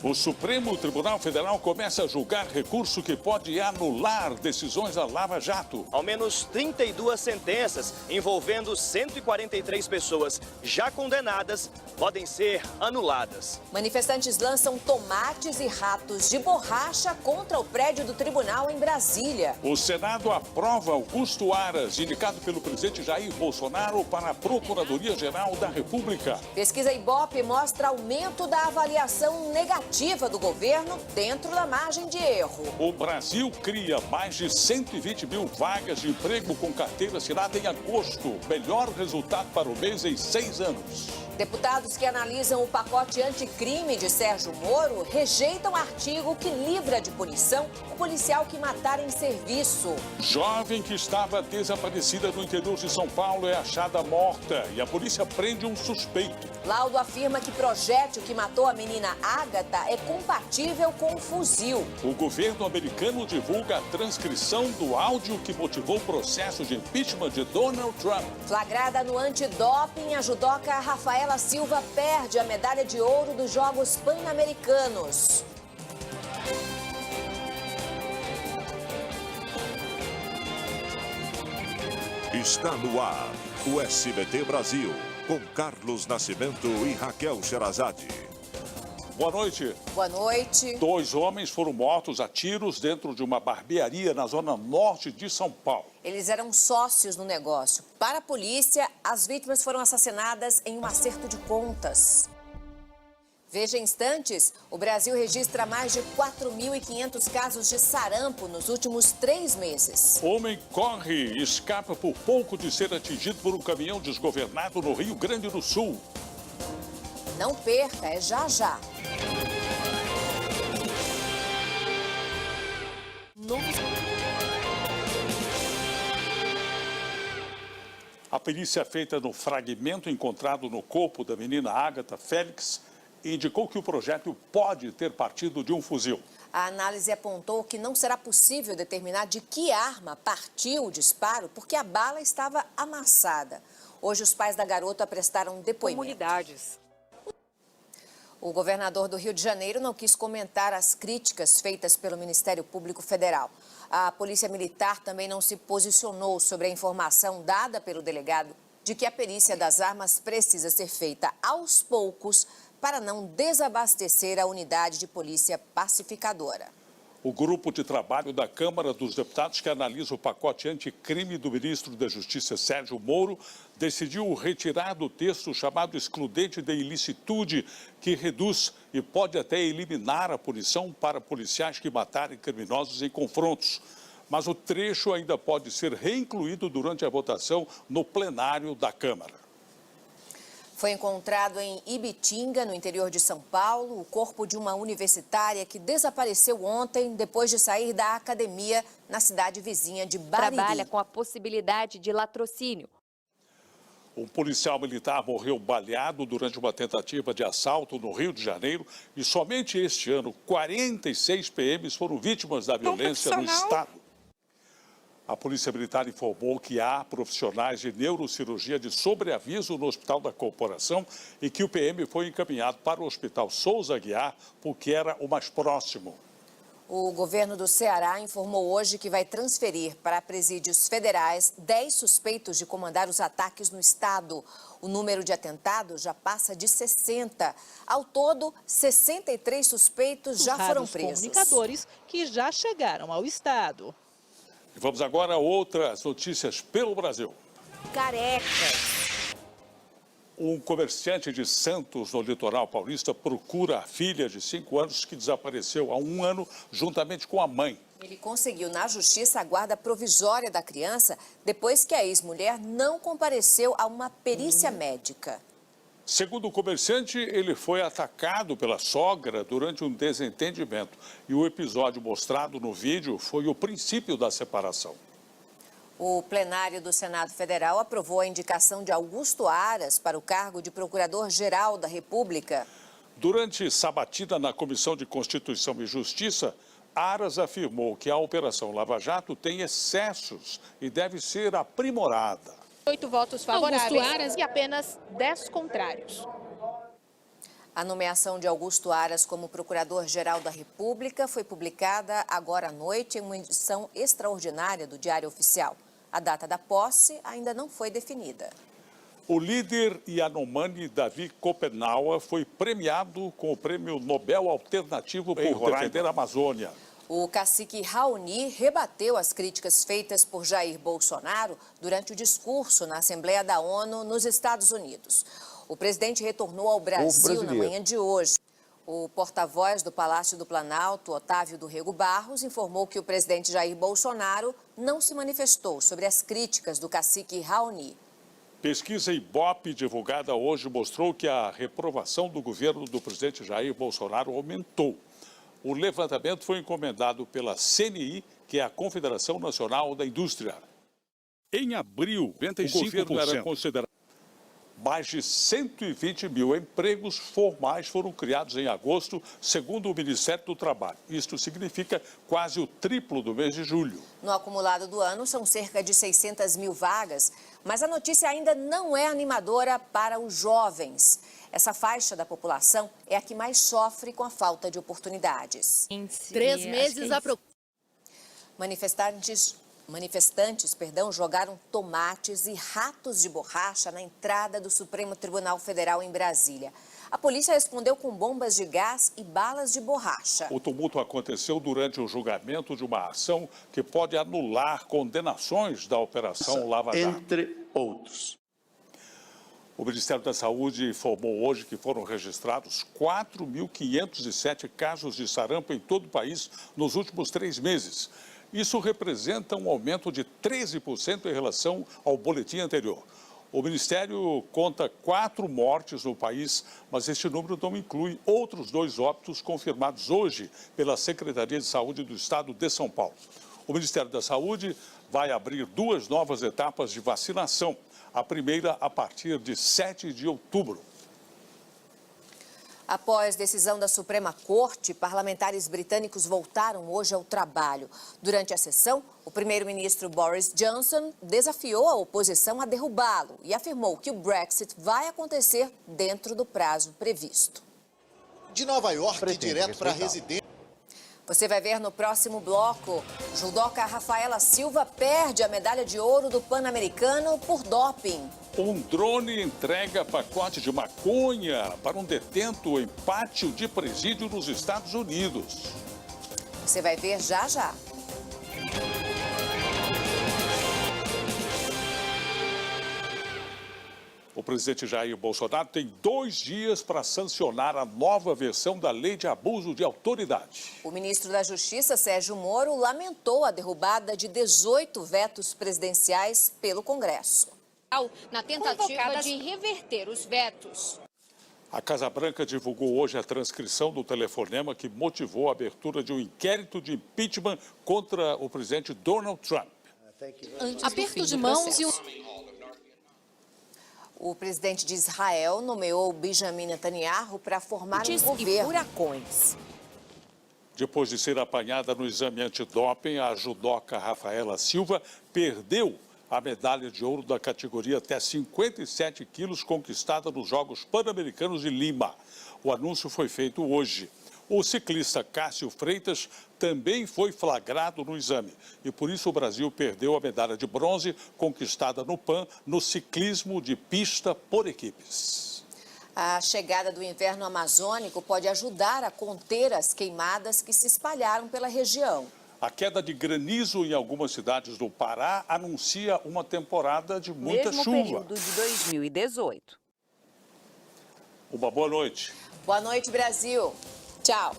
O Supremo Tribunal Federal começa a julgar recurso que pode anular decisões da Lava Jato. Ao menos 32 sentenças envolvendo 143 pessoas já condenadas podem ser anuladas. Manifestantes lançam tomates e ratos de borracha contra o prédio do tribunal em Brasília. O Senado aprova Augusto Aras, indicado pelo presidente Jair Bolsonaro para a Procuradoria-Geral da República. Pesquisa Ibope mostra aumento da avaliação negativa do governo dentro da margem de erro. O Brasil cria mais de 120 mil vagas de emprego com carteira assinada em agosto. Melhor resultado para o mês em 6 anos. Deputados que analisam o pacote anticrime de Sérgio Moro rejeitam artigo que livra de punição o policial que matar em serviço. Jovem que estava desaparecida no interior de São Paulo é achada morta e a polícia prende um suspeito. Laudo afirma que projétil que matou a menina Ágata é compatível com um fuzil. O governo americano divulga a transcrição do áudio que motivou o processo de impeachment de Donald Trump. Flagrada no antidoping, a judoca Rafaela Silva perde a medalha de ouro dos Jogos Pan-Americanos. Está no ar o SBT Brasil, com Carlos Nascimento e Raquel Sherazade. Boa noite. Boa noite. 2 homens foram mortos a tiros dentro de uma barbearia na zona norte de São Paulo. Eles eram sócios no negócio. Para a polícia, as vítimas foram assassinadas em um acerto de contas. Veja em instantes, o Brasil registra mais de 4.500 casos de sarampo nos últimos 3 meses. Homem corre e escapa por pouco de ser atingido por um caminhão desgovernado no Rio Grande do Sul. Não perca, é já já. A perícia feita no fragmento encontrado no corpo da menina Ágata Félix indicou que o projétil pode ter partido de um fuzil. A análise apontou que não será possível determinar de que arma partiu o disparo porque a bala estava amassada. Hoje, os pais da garota prestaram depoimento. Comunidades. O governador do Rio de Janeiro não quis comentar as críticas feitas pelo Ministério Público Federal. A Polícia Militar também não se posicionou sobre a informação dada pelo delegado de que a perícia das armas precisa ser feita aos poucos para não desabastecer a unidade de polícia pacificadora. O grupo de trabalho da Câmara dos Deputados que analisa o pacote anticrime do ministro da Justiça, Sérgio Moro, decidiu retirar do texto o chamado excludente de ilicitude, que reduz e pode até eliminar a punição para policiais que matarem criminosos em confrontos. Mas o trecho ainda pode ser reincluído durante a votação no plenário da Câmara. Foi encontrado em Ibitinga, no interior de São Paulo, o corpo de uma universitária que desapareceu ontem depois de sair da academia na cidade vizinha de Bariri. Trabalha com a possibilidade de latrocínio. Um policial militar morreu baleado durante uma tentativa de assalto no Rio de Janeiro e somente este ano 46 PMs foram vítimas da violência no estado. A Polícia Militar informou que há profissionais de neurocirurgia de sobreaviso no Hospital da Corporação e que o PM foi encaminhado para o Hospital Souza Aguiar, porque era o mais próximo. O governo do Ceará informou hoje que vai transferir para presídios federais 10 suspeitos de comandar os ataques no estado. O número de atentados já passa de 60. Ao todo, 63 suspeitos já foram presos. Comunicadores que já chegaram ao estado. E vamos agora a outras notícias pelo Brasil. Carecas. Um comerciante de Santos, no litoral paulista, procura a filha de 5 anos que desapareceu há 1 ano juntamente com a mãe. Ele conseguiu na justiça a guarda provisória da criança depois que a ex-mulher não compareceu a uma perícia médica. Segundo o comerciante, ele foi atacado pela sogra durante um desentendimento. E o episódio mostrado no vídeo foi o princípio da separação. O plenário do Senado Federal aprovou a indicação de Augusto Aras para o cargo de Procurador-Geral da República. Durante sabatina na Comissão de Constituição e Justiça, Aras afirmou que a Operação Lava Jato tem excessos e deve ser aprimorada. 8 votos favoráveis e apenas 10 contrários. A nomeação de Augusto Aras como Procurador-Geral da República foi publicada agora à noite em uma edição extraordinária do Diário Oficial. A data da posse ainda não foi definida. O líder Yanomami Davi Kopenawa foi premiado com o Prêmio Nobel Alternativo por defender a Amazônia. O cacique Raoni rebateu as críticas feitas por Jair Bolsonaro durante o discurso na Assembleia da ONU nos Estados Unidos. O presidente retornou ao Brasil na manhã de hoje. O porta-voz do Palácio do Planalto, Otávio do Rego Barros, informou que o presidente Jair Bolsonaro não se manifestou sobre as críticas do cacique Raoni. Pesquisa Ibope divulgada hoje mostrou que a reprovação do governo do presidente Jair Bolsonaro aumentou. O levantamento foi encomendado pela CNI, que é a Confederação Nacional da Indústria. Em abril, o governo era considerado. Mais de 120 mil empregos formais foram criados em agosto, segundo o Ministério do Trabalho. Isto significa quase o triplo do mês de julho. No acumulado do ano, são cerca de 600 mil vagas, mas a notícia ainda não é animadora para os jovens. Essa faixa da população é a que mais sofre com a falta de oportunidades. 3 meses a procura. Manifestantes, jogaram tomates e ratos de borracha na entrada do Supremo Tribunal Federal em Brasília. A polícia respondeu com bombas de gás e balas de borracha. O tumulto aconteceu durante o julgamento de uma ação que pode anular condenações da Operação Lava Jato. Entre outros. O Ministério da Saúde informou hoje que foram registrados 4.507 casos de sarampo em todo o país nos últimos 3 meses. Isso representa um aumento de 13% em relação ao boletim anterior. O Ministério conta 4 mortes no país, mas este número não inclui outros 2 óbitos confirmados hoje pela Secretaria de Saúde do Estado de São Paulo. O Ministério da Saúde vai abrir 2 novas etapas de vacinação. A primeira a partir de 7 de outubro. Após decisão da Suprema Corte, parlamentares britânicos voltaram hoje ao trabalho. Durante a sessão, o primeiro-ministro Boris Johnson desafiou a oposição a derrubá-lo e afirmou que o Brexit vai acontecer dentro do prazo previsto. De Nova York, direto para a residência. Você vai ver no próximo bloco. Judoca Rafaela Silva perde a medalha de ouro do Pan-Americano por doping. Um drone entrega pacote de maconha para um detento em pátio de presídio nos Estados Unidos. Você vai ver já já. O presidente Jair Bolsonaro tem 2 dias para sancionar a nova versão da Lei de Abuso de Autoridade. O ministro da Justiça, Sérgio Moro, lamentou a derrubada de 18 vetos presidenciais pelo Congresso. Na tentativa de reverter os vetos. A Casa Branca divulgou hoje a transcrição do telefonema que motivou a abertura de um inquérito de impeachment contra o presidente Donald Trump. Aperto de mãos e O presidente de Israel nomeou Benjamin Netanyahu para formar um governo. furacões. Depois de ser apanhada no exame antidoping, a judoca Rafaela Silva perdeu a medalha de ouro da categoria até 57 quilos conquistada nos Jogos Pan-Americanos de Lima. O anúncio foi feito hoje. O ciclista Cássio Freitas também foi flagrado no exame e por isso o Brasil perdeu a medalha de bronze conquistada no PAN no ciclismo de pista por equipes. A chegada do inverno amazônico pode ajudar a conter as queimadas que se espalharam pela região. A queda de granizo em algumas cidades do Pará anuncia uma temporada de muita Mesmo chuva. período de 2018. Uma boa noite. Boa noite, Brasil. Tchau.